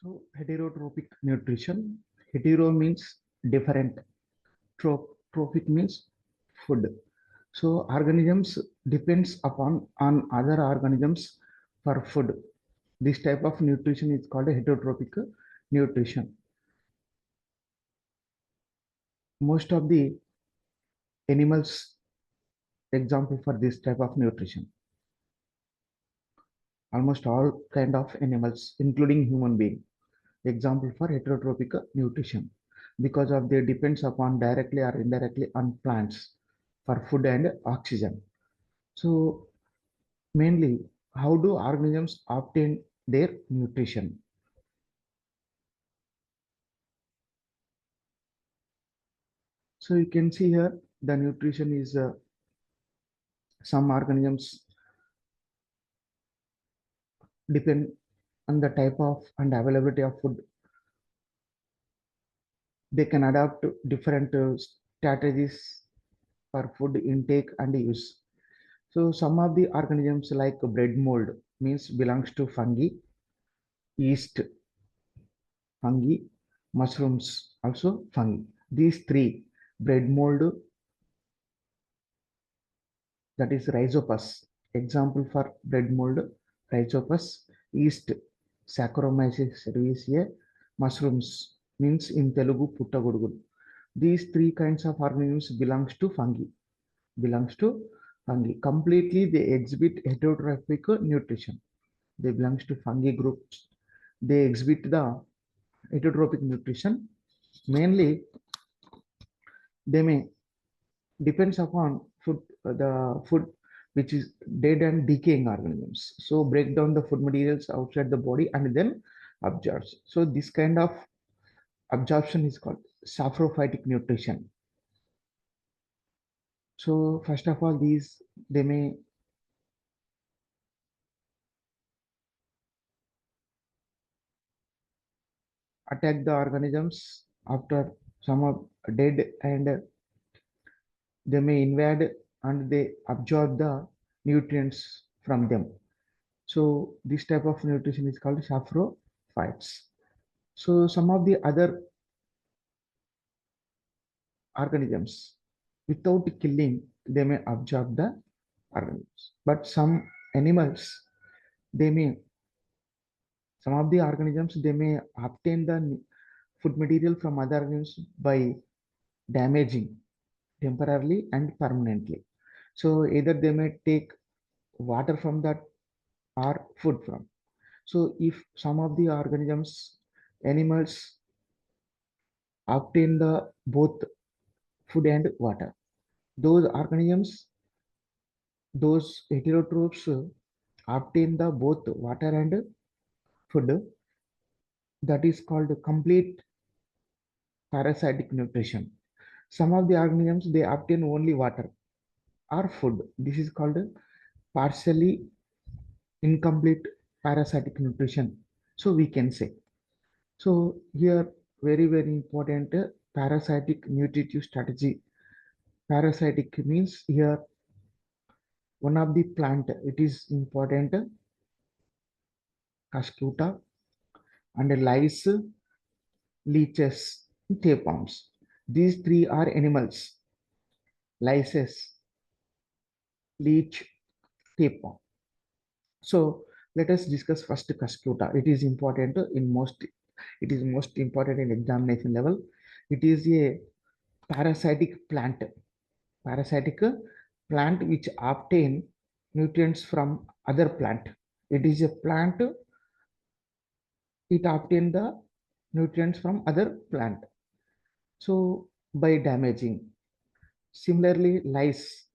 So heterotrophic nutrition. Hetero means different. Trophic means food. So organisms depends upon on other organisms for food. This type of nutrition is called a heterotrophic nutrition. Most of the animals example for this type of nutrition. Almost all kind of animals, including human being, example for heterotrophic nutrition because of they depends upon directly or indirectly on plants for food and oxygen. So mainly, how do organisms obtain their nutrition? So you can see here the nutrition is some organisms depend on the type of and availability of food. They can adapt to different strategies for food intake and use. So some of the organisms like bread mold means belongs to fungi, yeast, fungi, mushrooms also fungi. These three, bread mold, that is rhizopus. Example for bread mold, rhizopus, yeast, Saccharomyces cerevisiae, mushrooms means in Telugu puttagodugu. These three kinds of organisms belongs to fungi. Belongs to fungi. Completely they exhibit heterotrophic nutrition. They belongs to fungi groups. They exhibit the heterotrophic nutrition. Mainly, they may depends upon food, the food which is dead and decaying organisms. So break down the food materials outside the body and then absorbs. So this kind of absorption is called saprophytic nutrition. So first of all, these they may attack the organisms after some are dead and they may invade and they absorb the nutrients from them. So this type of nutrition is called saprophytes. So some of the other organisms, without killing, they may absorb the organisms. But some animals, they may, some of the organisms, they may obtain the food material from other organisms by damaging temporarily and permanently. So either they may take water from that or food from. So if some of the organisms, animals obtain the both food and water, those organisms, those heterotrophs obtain the both water and food. That is called complete parasitic nutrition. Some of the organisms they obtain only water or food. This is called partially incomplete parasitic nutrition. So we can say. So here very important parasitic nutritive strategy. Parasitic means here one of the plant. It is important Cuscuta and lice, leeches, tapeworms. These three are animals. Lices, leech, tapeworm. So let us discuss first Cuscuta. It is important in most. It is most important in examination level. It is a parasitic plant. Parasitic plant which obtain nutrients from other plant. It is a plant. It obtain the nutrients from other plant. So by damaging. Similarly, lice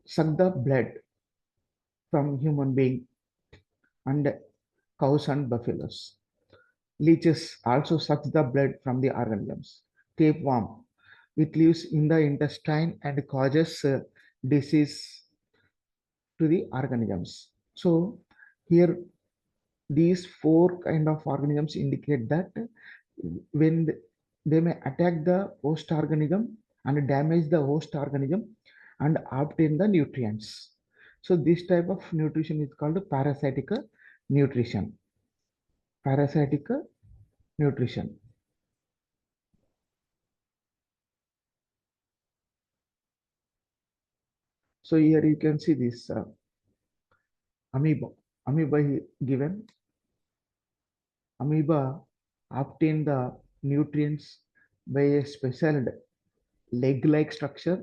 suck the blood from human being and cows and buffaloes. Leeches also suck the blood from the organisms. Tapeworm, it lives in the intestine and causes disease to the organisms. So here these four kind of organisms indicate that when they may attack the host organism and damage the host organism and obtain the nutrients. So this type of nutrition is called parasitic nutrition. parasitic nutrition. So here you can see this amoeba. Given amoeba obtain the nutrients by a special leg-like structure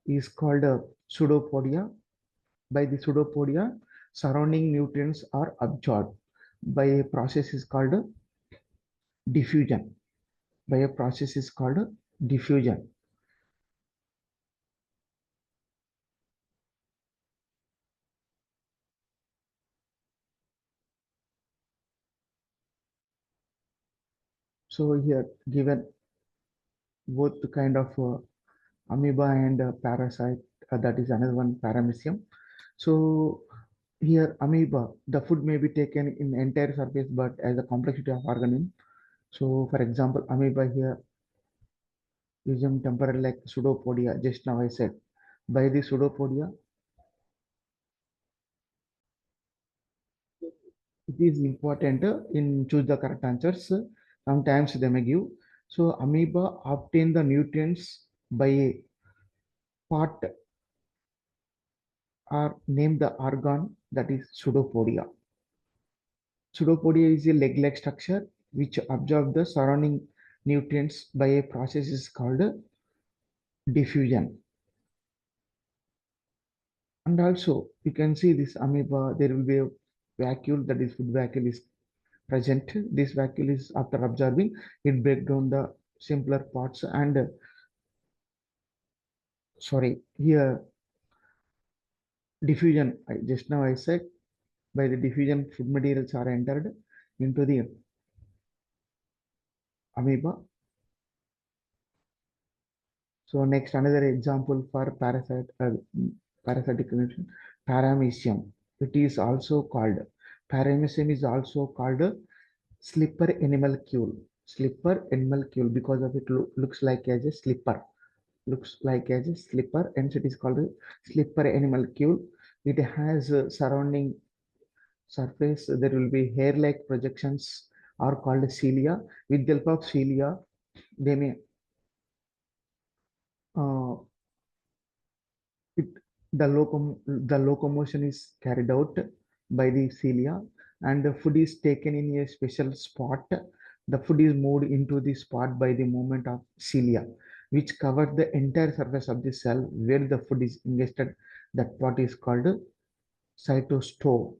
is called a pseudopodia. By the pseudopodia, surrounding nutrients are absorbed by a process is called diffusion. By a process is called diffusion. So here given both the kind of amoeba and parasite, that is another one paramecium. So here amoeba, the food may be taken in entire surface, but as a complexity of organism. So for example, amoeba here using temporary like pseudopodia, just now I said. By the pseudopodia, it is important in choose the correct answers. Sometimes they may give. So amoeba obtain the nutrients by a part or name the organ, that is pseudopodia. Pseudopodia is a leg-like structure which absorb the surrounding nutrients by a process is called diffusion. And also you can see this amoeba, there will be a vacuole, that is food vacuole is present. This vacuole is after absorbing, it break down the simpler parts and sorry, here diffusion, just now I said, by the diffusion food materials are entered into the amoeba. So next, another example for parasitic nutrition, paramecium. It is also called paramecium is also called a slipper animalcule. Slipper animalcule because of it looks like as a slipper. Looks like as a slipper, and it is called a slipper animalcule. It has a surrounding surface. There will be hair-like projections are called cilia. With the help of cilia, they may uh, it, the locomotion is carried out by the cilia, and the food is taken in a special spot. The food is moved into the spot by the movement of cilia, which cover the entire surface of the cell where the food is ingested. That part is called cytostome.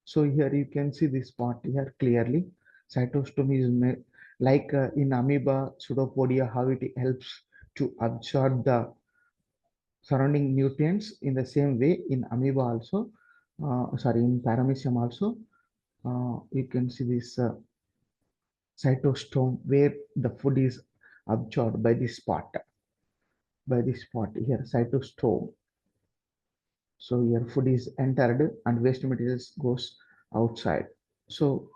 So here you can see this part here clearly. Cytostome is like in amoeba pseudopodia, how it helps to absorb the surrounding nutrients. In the same way in amoeba also, sorry, in paramecium also, you can see this cytostome where the food is absorbed by this spot here, cytostome. So here food is entered and waste materials goes outside. So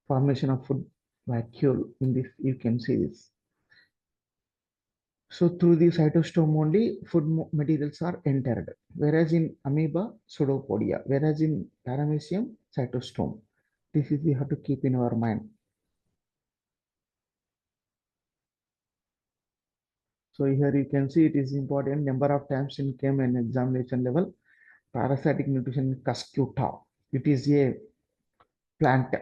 formation of food vacuole in this, you can see this. So through the cytostome only food materials are entered, whereas in amoeba pseudopodia, whereas in paramecium cytostome. This is we have to keep in our mind. So here you can see it is important number of times in came an examination level. Parasitic nutrition Cuscuta. It is a plant.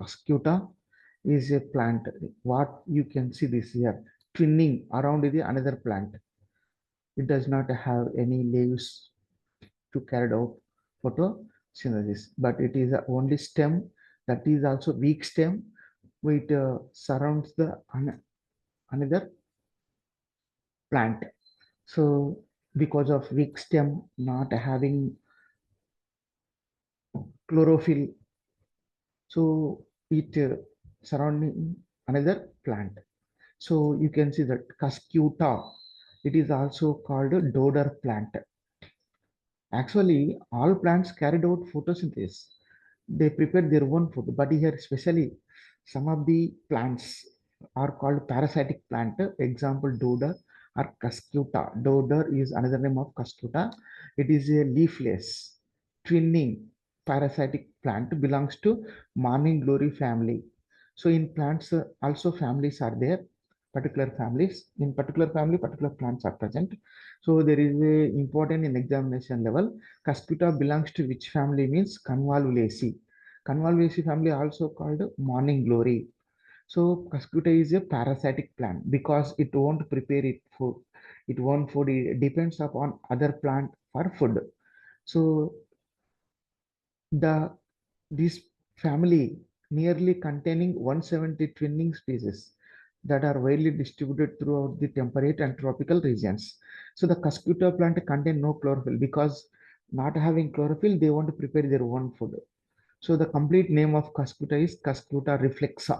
Cuscuta is a plant. What you can see this here, twinning around the another plant. It does not have any leaves to carry out photosynthesis, but it is only stem, that is also weak stem, which surrounds the another plant. So because of weak stem not having chlorophyll, so it surrounding another plant. So you can see that Cuscuta, it is also called a dodder plant. Actually, all plants carried out photosynthesis. They prepare their own food, but here especially some of the plants are called parasitic plant. Example, dodder or Cuscuta. Dodder is another name of Cuscuta. It is a leafless, twinning parasitic plant belongs to morning glory family. So in plants also families are there, particular families. In particular family, particular plants are present. So there is a important in examination level. Cuscuta belongs to which family means Convolvulaceae. Convolvulaceae family also called morning glory. So Cuscuta is a parasitic plant because it won't prepare it food. It won't food. It depends upon other plant for food. So the this family nearly containing 170 twinning species that are widely distributed throughout the temperate and tropical regions. So the Cuscuta plant contain no chlorophyll because not having chlorophyll, they want to prepare their own food. So the complete name of Cuscuta is Cuscuta reflexa.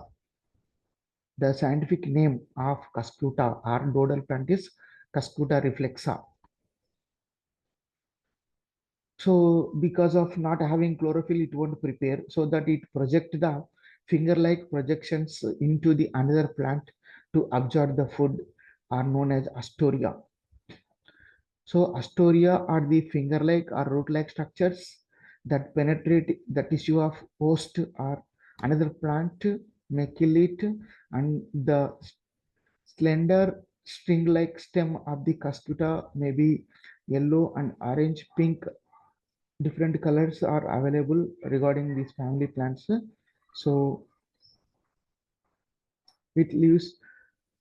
The scientific name of Cuscuta or dodal plant is Cuscuta reflexa. So because of not having chlorophyll, it won't prepare so that it project the finger-like projections into the another plant to absorb the food are known as astoria. So astoria are the finger-like or root-like structures that penetrate the tissue of host or another plant, may kill it, and the slender string-like stem of the Cuscuta may be yellow and orange, pink. Different colors are available regarding these family plants. So it leaves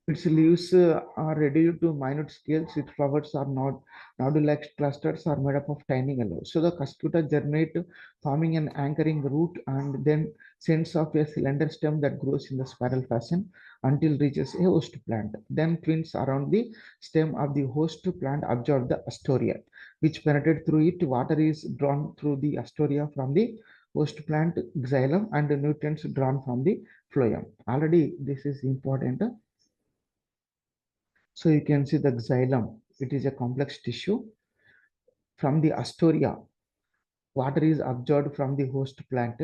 its leaves are reduced to minute scales. Its flowers are not nodule-like clusters are made up of tiny yellow. So the Cuscuta germinate, forming an anchoring root and then sends off a cylinder stem that grows in the spiral fashion until reaches a host plant. Then twins around the stem of the host plant absorb the astoria, which penetrate through it. Water is drawn through the astoria from the host plant xylem and the nutrients drawn from the phloem. Already this is important. So you can see the xylem. It is a complex tissue. From the astoria, water is absorbed from the host plant.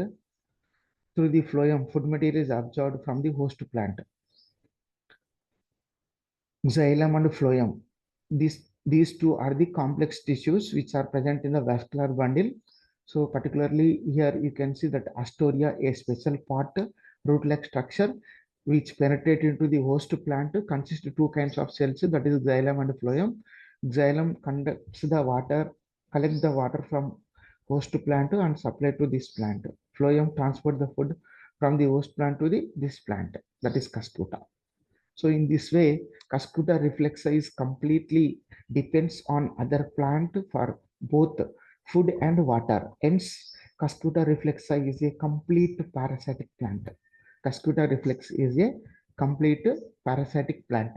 Through the phloem, food material is absorbed from the host plant. Xylem and phloem. These two are the complex tissues which are present in the vascular bundle. So particularly here you can see that astoria, a special part, root-like structure, which penetrate into the host plant, consists of two kinds of cells, that is xylem and phloem. Xylem conducts the water, collects the water from host plant and supply to this plant. Phloem transport the food from the host plant to this plant, that is Cuscuta. So in this way, Cuscuta reflexa is completely depends on other plant for both food and water. Hence, Cuscuta reflexa is a complete parasitic plant. Cuscuta reflex is a complete parasitic plant.